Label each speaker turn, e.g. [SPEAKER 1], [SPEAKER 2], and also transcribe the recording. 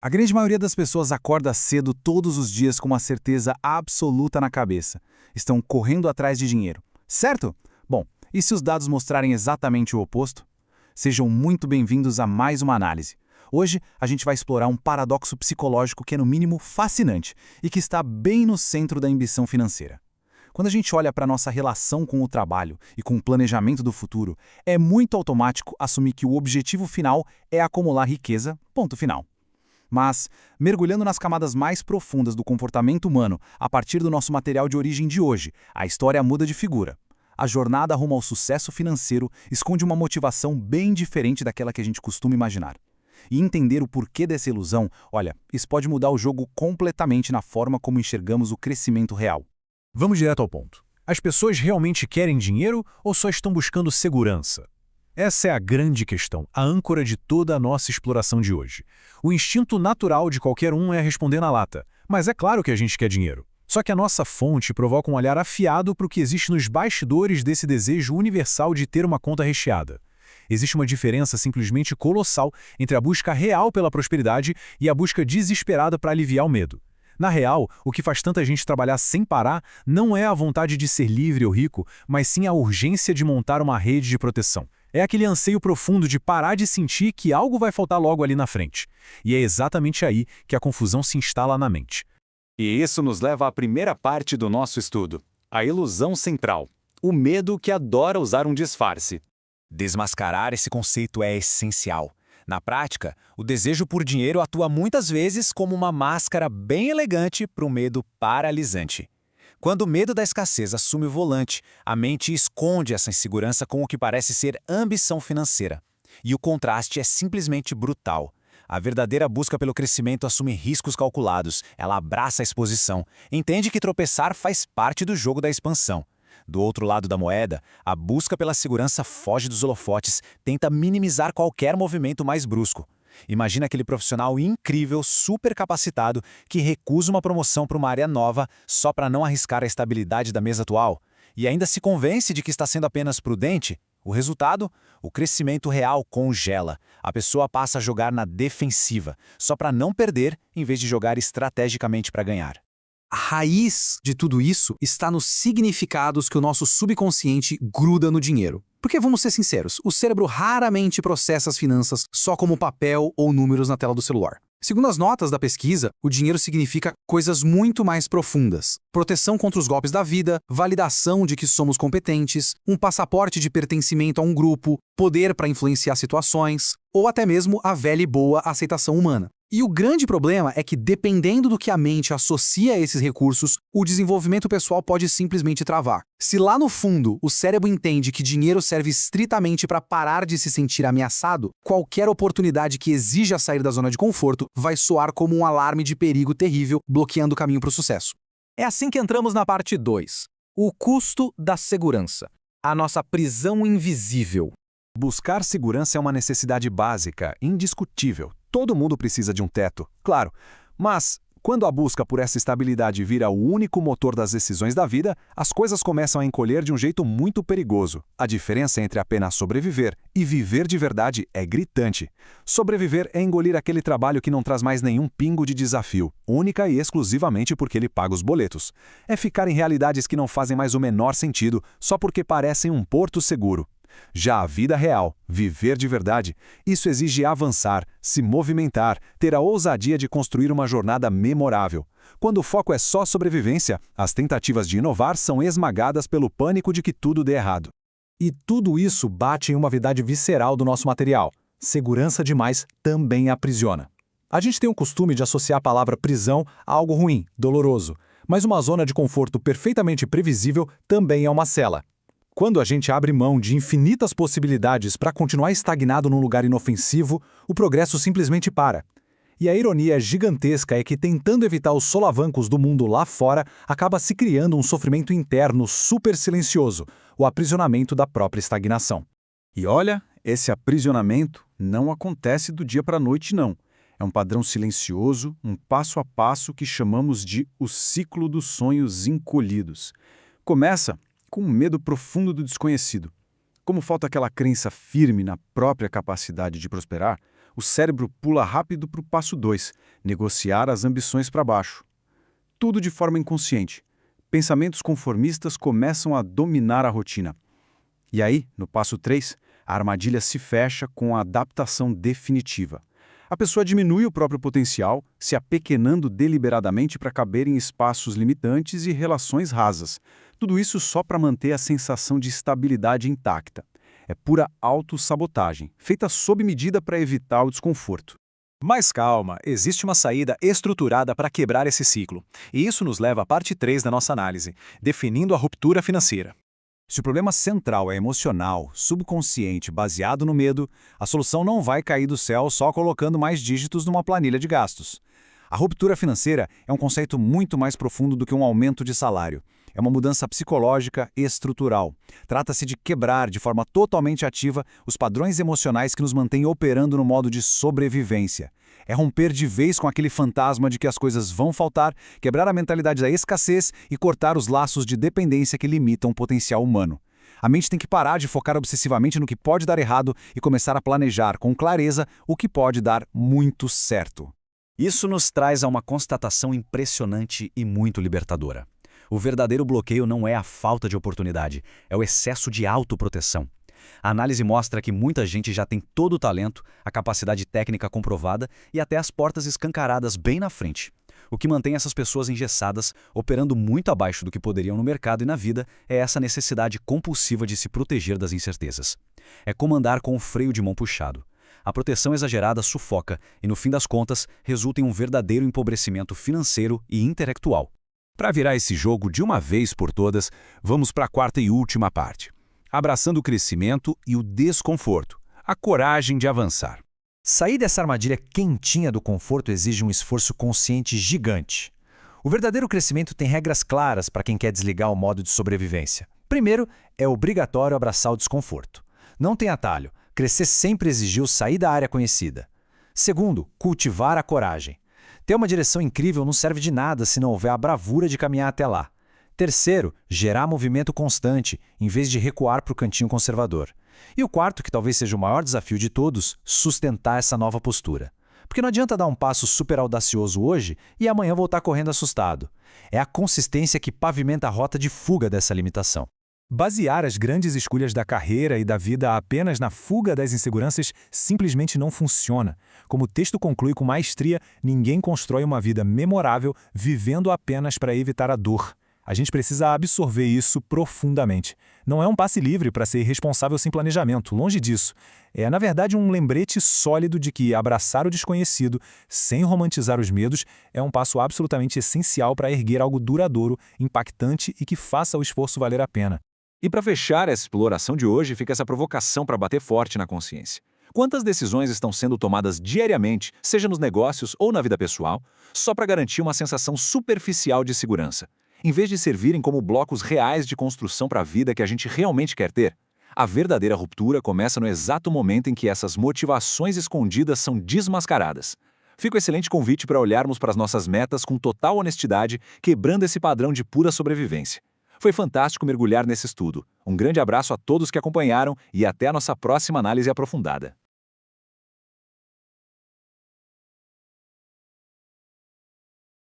[SPEAKER 1] A grande maioria das pessoas acorda cedo todos os dias com uma certeza absoluta na cabeça. Estão correndo atrás de dinheiro. Certo? Bom, e se os dados mostrarem exatamente o oposto? Sejam muito bem-vindos a mais uma análise. Hoje, a gente vai explorar um paradoxo psicológico que é, no mínimo, fascinante e que está bem no centro da ambição financeira. Quando a gente olha para a nossa relação com o trabalho e com o planejamento do futuro, é muito automático assumir que o objetivo final é acumular riqueza, ponto final. Mas, mergulhando nas camadas mais profundas do comportamento humano, a partir do nosso material de origem de hoje, a história muda de figura. A jornada rumo ao sucesso financeiro esconde uma motivação bem diferente daquela que a gente costuma imaginar. E entender o porquê dessa ilusão, olha, isso pode mudar o jogo completamente na forma como enxergamos o crescimento real.
[SPEAKER 2] Vamos direto ao ponto. As pessoas realmente querem dinheiro ou só estão buscando segurança? Essa é a grande questão, a âncora de toda a nossa exploração de hoje. O instinto natural de qualquer um é responder na lata, mas é claro que a gente quer dinheiro. Só que a nossa fonte provoca um olhar afiado para o que existe nos bastidores desse desejo universal de ter uma conta recheada. Existe uma diferença simplesmente colossal entre a busca real pela prosperidade e a busca desesperada para aliviar o medo. Na real, o que faz tanta gente trabalhar sem parar não é a vontade de ser livre ou rico, mas sim a urgência de montar uma rede de proteção. É aquele anseio profundo de parar de sentir que algo vai faltar logo ali na frente. E é exatamente aí que a confusão se instala na mente.
[SPEAKER 3] E isso nos leva à primeira parte do nosso estudo, a ilusão central, o medo que adora usar um disfarce.
[SPEAKER 4] Desmascarar esse conceito é essencial. Na prática, o desejo por dinheiro atua muitas vezes como uma máscara bem elegante para um medo paralisante. Quando o medo da escassez assume o volante, a mente esconde essa insegurança com o que parece ser ambição financeira. E o contraste é simplesmente brutal. A verdadeira busca pelo crescimento assume riscos calculados, ela abraça a exposição, entende que tropeçar faz parte do jogo da expansão. Do outro lado da moeda, a busca pela segurança foge dos holofotes, tenta minimizar qualquer movimento mais brusco. Imagina aquele profissional incrível, super capacitado, que recusa uma promoção para uma área nova só para não arriscar a estabilidade da mesa atual, e ainda se convence de que está sendo apenas prudente. O resultado? O crescimento real congela. A pessoa passa a jogar na defensiva, só para não perder, em vez de jogar estrategicamente para ganhar.
[SPEAKER 5] A raiz de tudo isso está nos significados que o nosso subconsciente gruda no dinheiro. Porque, vamos ser sinceros, o cérebro raramente processa as finanças só como papel ou números na tela do celular. Segundo as notas da pesquisa, o dinheiro significa coisas muito mais profundas. Proteção contra os golpes da vida, validação de que somos competentes, um passaporte de pertencimento a um grupo, poder para influenciar situações, ou até mesmo a velha e boa aceitação humana. E o grande problema é que, dependendo do que a mente associa a esses recursos, o desenvolvimento pessoal pode simplesmente travar. Se lá no fundo o cérebro entende que dinheiro serve estritamente para parar de se sentir ameaçado, qualquer oportunidade que exija sair da zona de conforto vai soar como um alarme de perigo terrível, bloqueando o caminho para o sucesso. É assim que entramos na parte 2. O custo da segurança. A nossa prisão invisível.
[SPEAKER 2] Buscar segurança é uma necessidade básica, indiscutível. Todo mundo precisa de um teto, claro. Mas, quando a busca por essa estabilidade vira o único motor das decisões da vida, as coisas começam a encolher de um jeito muito perigoso. A diferença entre apenas sobreviver e viver de verdade é gritante. Sobreviver é engolir aquele trabalho que não traz mais nenhum pingo de desafio, única e exclusivamente porque ele paga os boletos. É ficar em realidades que não fazem mais o menor sentido, só porque parecem um porto seguro. Já a vida real, viver de verdade, isso exige avançar, se movimentar, ter a ousadia de construir uma jornada memorável. Quando o foco é só sobrevivência, as tentativas de inovar são esmagadas pelo pânico de que tudo dê errado.
[SPEAKER 6] E tudo isso bate em uma verdade visceral do nosso material. Segurança demais também aprisiona. A gente tem o costume de associar a palavra prisão a algo ruim, doloroso, mas uma zona de conforto perfeitamente previsível também é uma cela. Quando a gente abre mão de infinitas possibilidades para continuar estagnado num lugar inofensivo, o progresso simplesmente para. E a ironia gigantesca é que, tentando evitar os solavancos do mundo lá fora, acaba se criando um sofrimento interno super silencioso, o aprisionamento da própria estagnação.
[SPEAKER 1] E olha, esse aprisionamento não acontece do dia para a noite, não. É um padrão silencioso, um passo a passo que chamamos de o ciclo dos sonhos encolhidos. Começa com um medo profundo do desconhecido. Como falta aquela crença firme na própria capacidade de prosperar,
[SPEAKER 2] o cérebro pula rápido para o passo 2, negociar as ambições para baixo. Tudo de forma inconsciente. Pensamentos conformistas começam a dominar a rotina. E aí, no passo 3, a armadilha se fecha com a adaptação definitiva. A pessoa diminui o próprio potencial, se apequenando deliberadamente para caber em espaços limitantes e relações rasas. Tudo isso só para manter a sensação de estabilidade intacta. É pura autossabotagem, feita sob medida para evitar o desconforto.
[SPEAKER 6] Mas calma, existe uma saída estruturada para quebrar esse ciclo. E isso nos leva à parte 3 da nossa análise, definindo a ruptura financeira.
[SPEAKER 4] Se o problema central é emocional, subconsciente, baseado no medo, a solução não vai cair do céu só colocando mais dígitos numa planilha de gastos. A ruptura financeira é um conceito muito mais profundo do que um aumento de salário. É uma mudança psicológica e estrutural. Trata-se de quebrar de forma totalmente ativa os padrões emocionais que nos mantêm operando no modo de sobrevivência. É romper de vez com aquele fantasma de que as coisas vão faltar, quebrar a mentalidade da escassez e cortar os laços de dependência que limitam o potencial humano. A mente tem que parar de focar obsessivamente no que pode dar errado e começar a planejar com clareza o que pode dar muito certo. Isso nos traz a uma constatação impressionante e muito libertadora. O verdadeiro bloqueio não é a falta de oportunidade, é o excesso de autoproteção. A análise mostra que muita gente já tem todo o talento, a capacidade técnica comprovada e até as portas escancaradas bem na frente. O que mantém essas pessoas engessadas, operando muito abaixo do que poderiam no mercado e na vida, é essa necessidade compulsiva de se proteger das incertezas. É como andar com o freio de mão puxado. A proteção exagerada sufoca e, no fim das contas, resulta em um verdadeiro empobrecimento financeiro e intelectual.
[SPEAKER 2] Para virar esse jogo de uma vez por todas, vamos para a quarta e última parte. Abraçando o crescimento e o desconforto, a coragem de avançar.
[SPEAKER 4] Sair dessa armadilha quentinha do conforto exige um esforço consciente gigante. O verdadeiro crescimento tem regras claras para quem quer desligar o modo de sobrevivência. Primeiro, é obrigatório abraçar o desconforto. Não tem atalho, crescer sempre exigiu sair da área conhecida. Segundo, cultivar a coragem. Ter uma direção incrível não serve de nada se não houver a bravura de caminhar até lá. Terceiro, gerar movimento constante, em vez de recuar para o cantinho conservador. E o quarto, que talvez seja o maior desafio de todos, sustentar essa nova postura. Porque não adianta dar um passo super audacioso hoje e amanhã voltar correndo assustado. É a consistência que pavimenta a rota de fuga dessa limitação.
[SPEAKER 6] Basear as grandes escolhas da carreira e da vida apenas na fuga das inseguranças simplesmente não funciona. Como o texto conclui com maestria, ninguém constrói uma vida memorável vivendo apenas para evitar a dor. A gente precisa absorver isso profundamente. Não é um passe livre para ser irresponsável sem planejamento, longe disso. É, na verdade, um lembrete sólido de que abraçar o desconhecido, sem romantizar os medos, é um passo absolutamente essencial para erguer algo duradouro, impactante e que faça o esforço valer a pena.
[SPEAKER 2] E para fechar essa exploração de hoje, fica essa provocação para bater forte na consciência. Quantas decisões estão sendo tomadas diariamente, seja nos negócios ou na vida pessoal, só para garantir uma sensação superficial de segurança, em vez de servirem como blocos reais de construção para a vida que a gente realmente quer ter? A verdadeira ruptura começa no exato momento em que essas motivações escondidas são desmascaradas. Fica um excelente convite para olharmos para as nossas metas com total honestidade, quebrando esse padrão de pura sobrevivência. Foi fantástico mergulhar nesse estudo. Um grande abraço a todos que acompanharam e até a nossa próxima análise aprofundada.